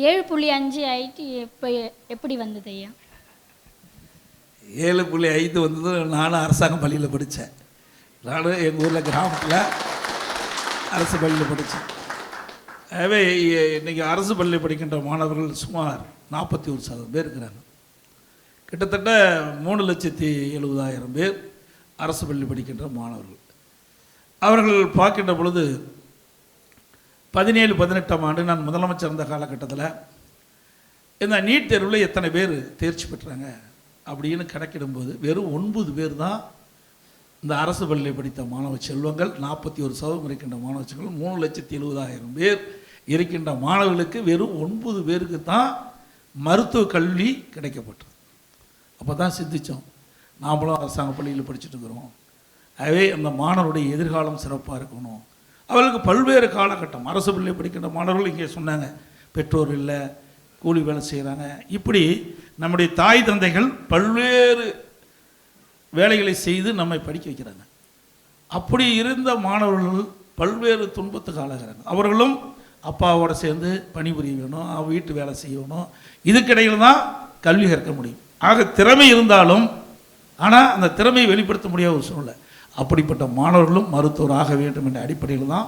7.5 ID எப்படி வந்தது ஐயா? 7.5 வந்தது. நானும் அரசாங்க பள்ளியில் படித்தேன். நானும் எங்கள் ஊரில் கிராமத்தில் அரசு பள்ளியில் படித்தேன். ஆகவே இன்றைக்கி அரசு பள்ளியில் படிக்கின்ற மாணவர்கள் சுமார் 41% பேர் இருக்கிறாங்க. கிட்டத்தட்ட 3,70,000 பேர் அரசு பள்ளி படிக்கின்ற மாணவர்கள். அவர்கள் பார்க்கின்ற பொழுது 17-18ஆம் ஆண்டு நான் முதலமைச்சர் இருந்த காலகட்டத்தில் இந்த நீட் தேர்வில் எத்தனை பேர் தேர்ச்சி பெற்றாங்க அப்படின்னு கணக்கிடும்போது வெறும் 9 பேர் தான் இந்த அரசு பள்ளியில் படித்த மாணவ செல்வங்கள். 41% இருக்கின்ற மாணவ செல்வங்கள் 3,70,000 பேர் இருக்கின்ற மாணவர்களுக்கு வெறும் 9 பேருக்கு தான் மருத்துவ கல்வி கிடைக்கப்பட்டது. அப்போ தான் சிந்தித்தோம், நாமளும் அரசாங்க பள்ளியில் படிச்சுட்டு இருக்கிறோம். ஆகவே அந்த மாணவருடைய எதிர்காலம் சிறப்பாக இருக்கணும். அவர்களுக்கு பல்வேறு காலகட்டம் அரசு பள்ளியில் படிக்கின்ற மாணவர்கள் இங்கே சொன்னாங்க, பெற்றோர் இல்லை, கூலி வேலை செய்கிறாங்க. இப்படி நம்முடைய தாய் தந்தைகள் பல்வேறு வேலைகளை செய்து நம்மை படிக்க வைக்கிறாங்க. அப்படி இருந்த மாணவர்கள் பல்வேறு துன்பத்துக்கு ஆளாகிறாங்க. அவர்களும் அப்பாவோட சேர்ந்து பணிபுரிய வேணும், வீட்டு வேலை செய்யணும். இதுக்கிடையில் தான் கல்வி கற்க முடியும். ஆக திறமை இருந்தாலும் ஆனால் அந்த திறமையை வெளிப்படுத்த முடியாத ஒரு சூழ்நிலை. அப்படிப்பட்ட மாணவர்களும் மருத்துவர் ஆக வேண்டும் என்ற அடிப்படையில் தான்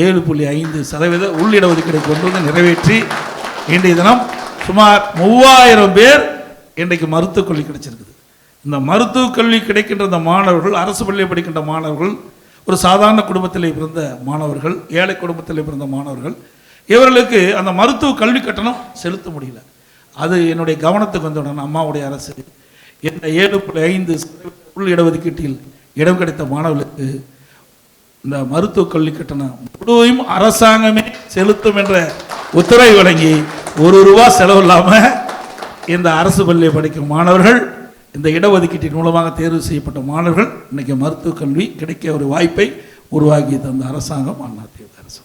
7.5% உள்ளிடஒதுக்கீடை கொண்டு வந்து நிறைவேற்றி இன்றைய தினம் சுமார் 3000 பேர் இன்றைக்கு மருத்துவக் கல்வி கிடைச்சிருக்குது. இந்த மருத்துவக் கல்வி கிடைக்கின்ற இந்த மாணவர்கள் அரசு பள்ளியில் படிக்கின்ற மாணவர்கள் ஒரு சாதாரண குடும்பத்தில் பிறந்த மாணவர்கள், ஏழை குடும்பத்தில் பிறந்த மாணவர்கள். இவர்களுக்கு அந்த மருத்துவ கல்வி கட்டணம் செலுத்த முடியல. அது என்னுடைய கவனத்துக்கு வந்தவுடன் அம்மாவுடைய அரசு இந்த 7.5% உள்ளிடஒதுக்கீட்டில் இடம் கிடைத்த மாணவர்களுக்கு இந்த மருத்துவ கல்வி கட்டணம் முழுவதும் அரசாங்கமே செலுத்தும் என்ற உத்தரவை வழங்கி ₹1 செலவு இல்லாமல் இந்த அரசு பள்ளியை படிக்கும் மாணவர்கள், இந்த இடஒதுக்கீட்டின் மூலமாக தேர்வு செய்யப்பட்ட மாணவர்கள் இன்றைக்கி மருத்துவ கல்வி கிடைக்க ஒரு வாய்ப்பை உருவாக்கி தந்த அரசாங்கம் அதிமுக அரசு.